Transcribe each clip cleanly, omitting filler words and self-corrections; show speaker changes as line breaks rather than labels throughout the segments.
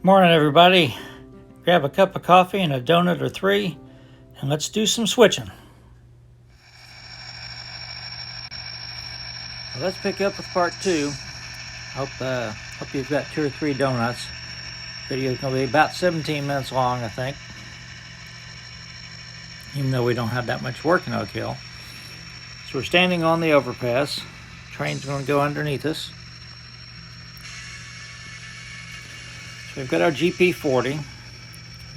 Morning, everybody. Grab a cup of coffee and a donut or three, and let's do some switching. Well, let's pick up with part two. Hope you've got 2 or 3 donuts. Video's going to be about 17 minutes long, I think. Even though we don't have that much work in Oak Hill. So we're standing on the overpass. Train's going to go underneath us. So we've got our GP40, and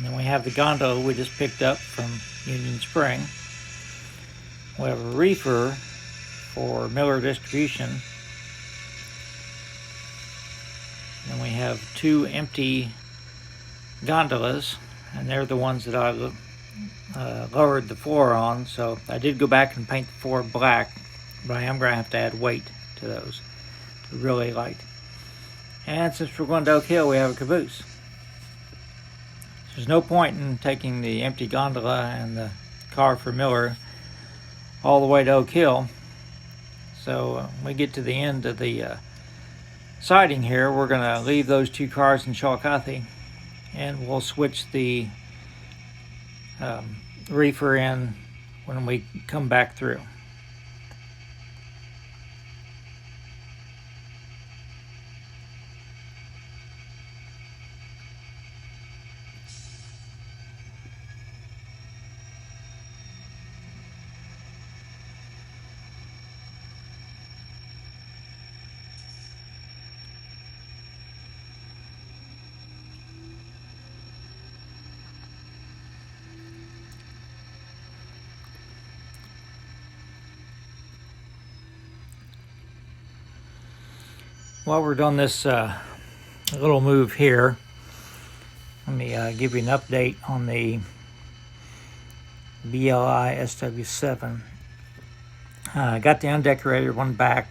then we have the gondola we just picked up from Union Spring. We have a reefer for Miller distribution. And then we have 2 empty gondolas, and they're the ones that I lowered the floor on. So I did go back and paint the floor black, but I am going to have to add weight to those. They're really light. And since we're going to Oak Hill, we have a caboose. There's no point in taking the empty gondola and the car for Miller all the way to Oak Hill. So when we get to the end of the siding here, we're going to leave those 2 cars in Chillicothe, and we'll switch the reefer in when we come back through. While we're doing this little move here, let me give you an update on the BLI SW7. I got the undecorated one back.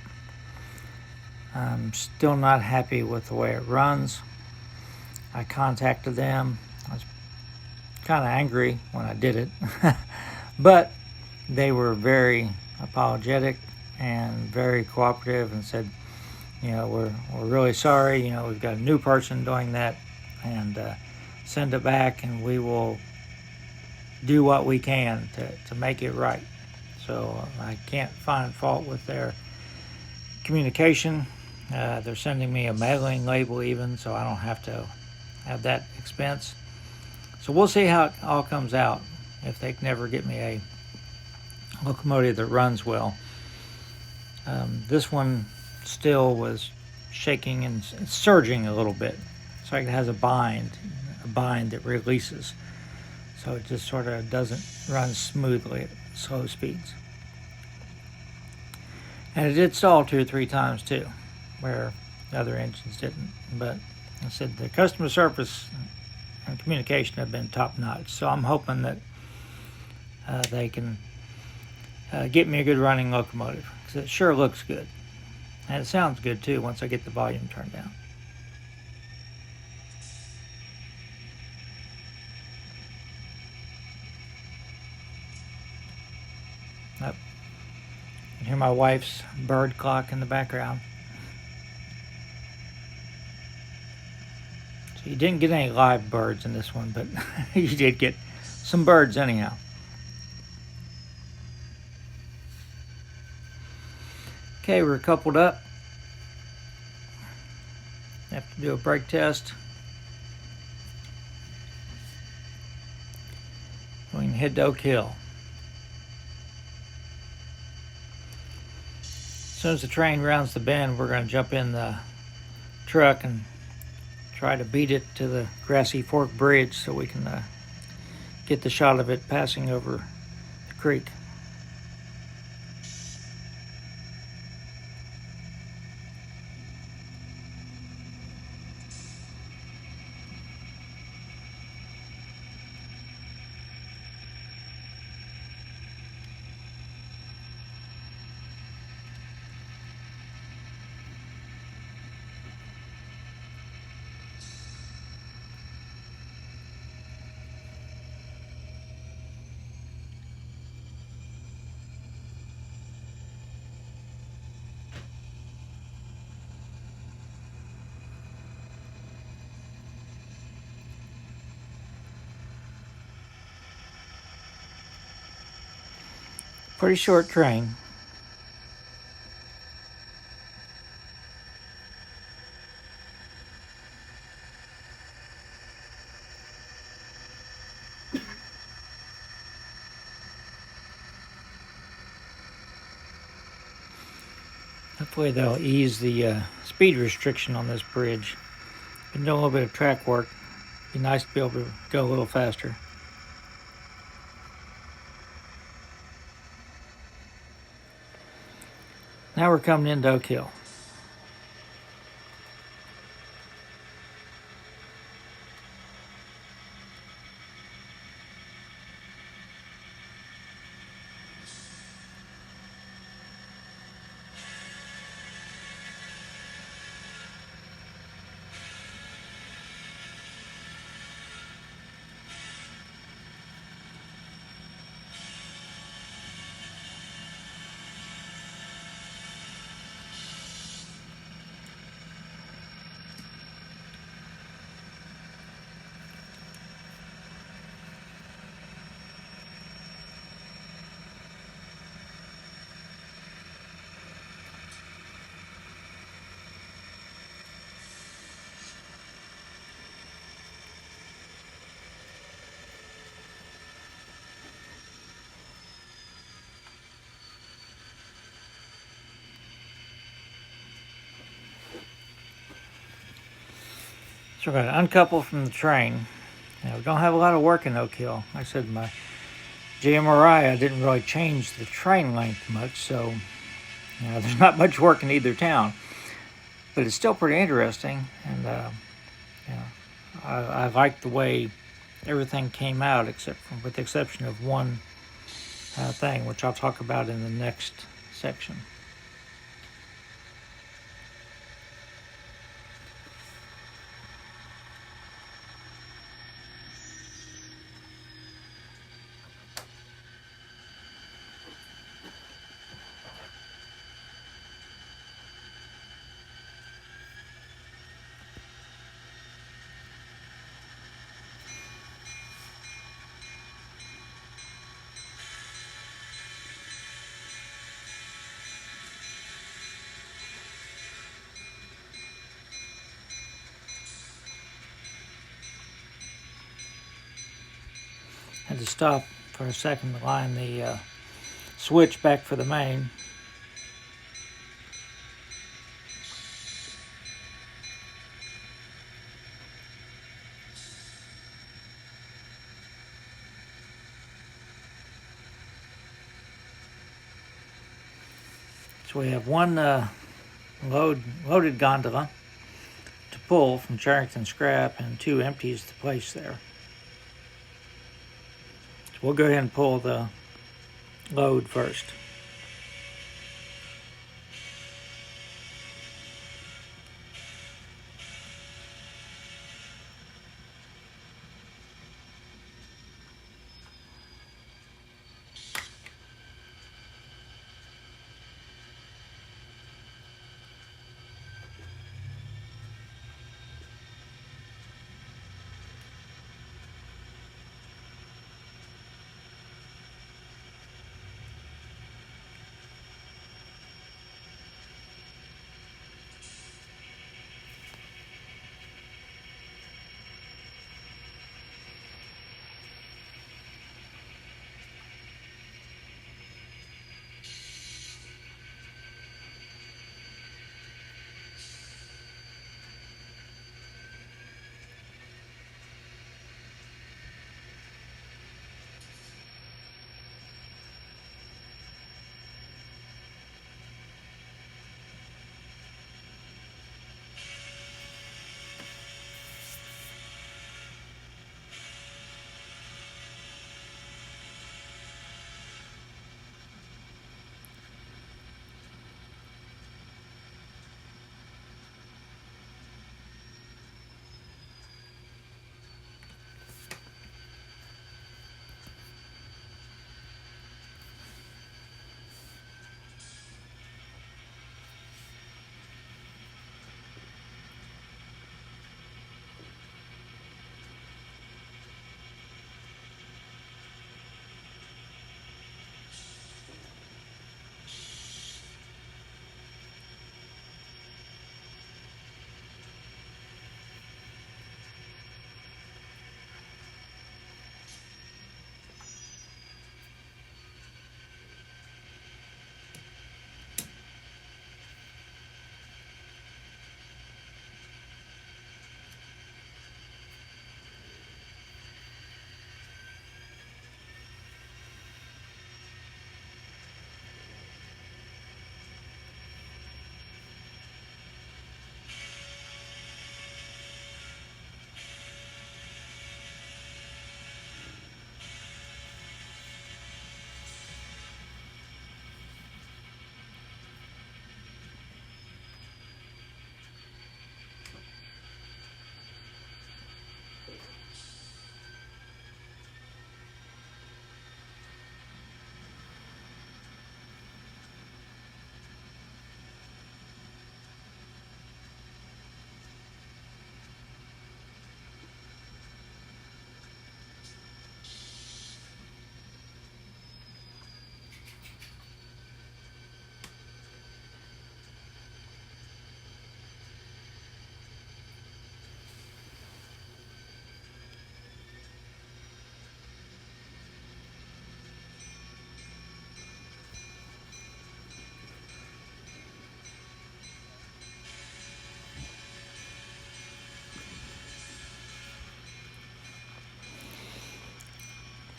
I'm still not happy with the way it runs. I contacted them. I was kind of angry when I did it, but they were very apologetic and very cooperative and said, you know, we're really sorry. You know, we've got a new person doing that, and send it back, and we will do what we can to make it right. So I can't find fault with their communication. They're sending me a mailing label even, so I don't have to have that expense. So we'll see how it all comes out, if they can ever get me a locomotive that runs well. This one still was shaking and surging a little bit. It's like it has a bind that releases. So it just sort of doesn't run smoothly at slow speeds. And it did stall 2 or 3 times too, where the other engines didn't. But I said the customer service and communication have been top notch. So I'm hoping that they can get me a good running locomotive, because it sure looks good. And it sounds good too once I get the volume turned down. Yep. You can hear my wife's bird clock in the background. So you didn't get any live birds in this one, but you did get some birds anyhow. Okay, we're coupled up. Have to do a brake test. We can head to Oak Hill. As soon as the train rounds the bend, we're going to jump in the truck and try to beat it to the Grassy Fork Bridge so we can get the shot of it passing over the creek. Pretty short train. Hopefully they'll ease the speed restriction on this bridge. Been doing a little bit of track work. Be nice to be able to go a little faster. Now we're coming into Oak Hill. So we're going to uncouple from the train. Now, we don't have a lot of work in Oak Hill. Like I said, my GMRI, I didn't really change the train length much, so there's not much work in either town. But it's still pretty interesting, and I like the way everything came out, with the exception of one thing, which I'll talk about in the next section. Had to stop for a second to line the switch back for the main. So we have one loaded gondola to pull from Cherrington Scrap and 2 empties to place there. So we'll go ahead and pull the load first.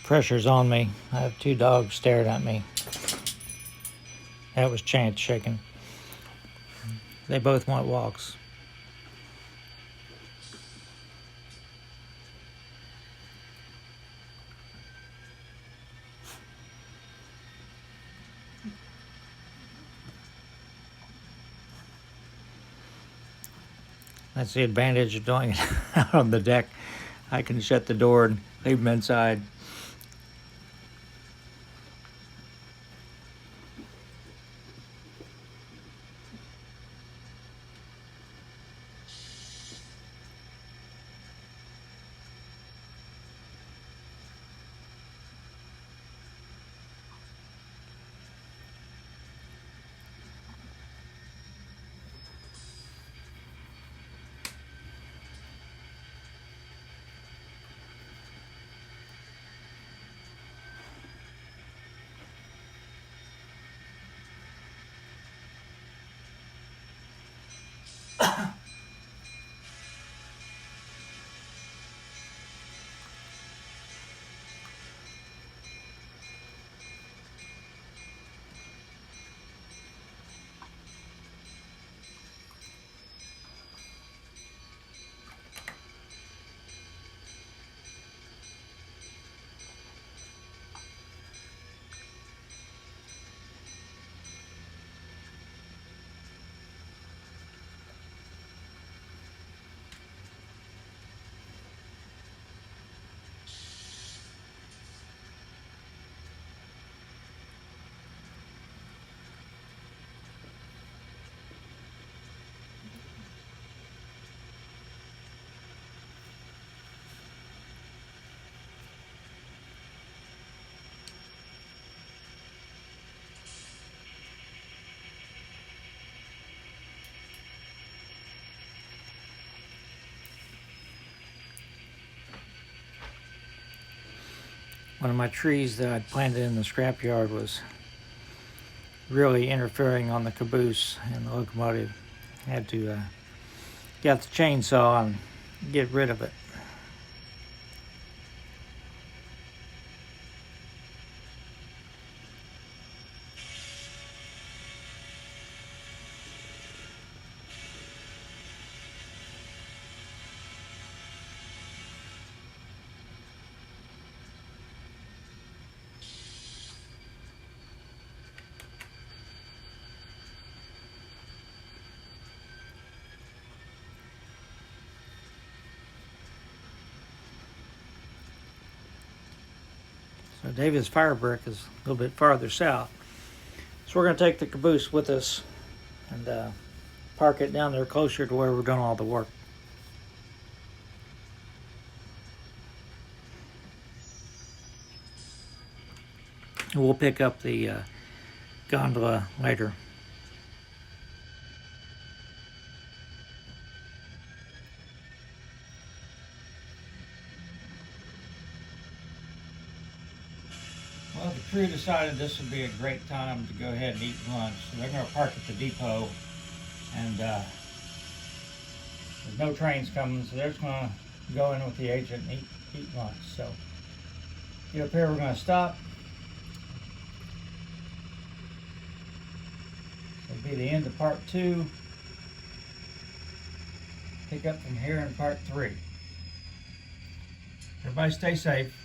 Pressure's on me. I have two dogs staring at me. That was Chance shaking. They both want walks. That's the advantage of doing it out on the deck. I can shut the door and leave them inside. One of my trees that I'd planted in the scrapyard was really interfering on the caboose and the locomotive. I had to get the chainsaw and get rid of it. So David's fire brick is a little bit farther south. So we're going to take the caboose with us and park it down there closer to where we're doing all the work. And we'll pick up the gondola later. Well, the crew decided this would be a great time to go ahead and eat lunch. So they're going to park at the depot, and there's no trains coming, so they're just going to go in with the agent and eat lunch. So get up here, we're going to stop. It'll be the end of part 2. Pick up from here in part 3. Everybody stay safe.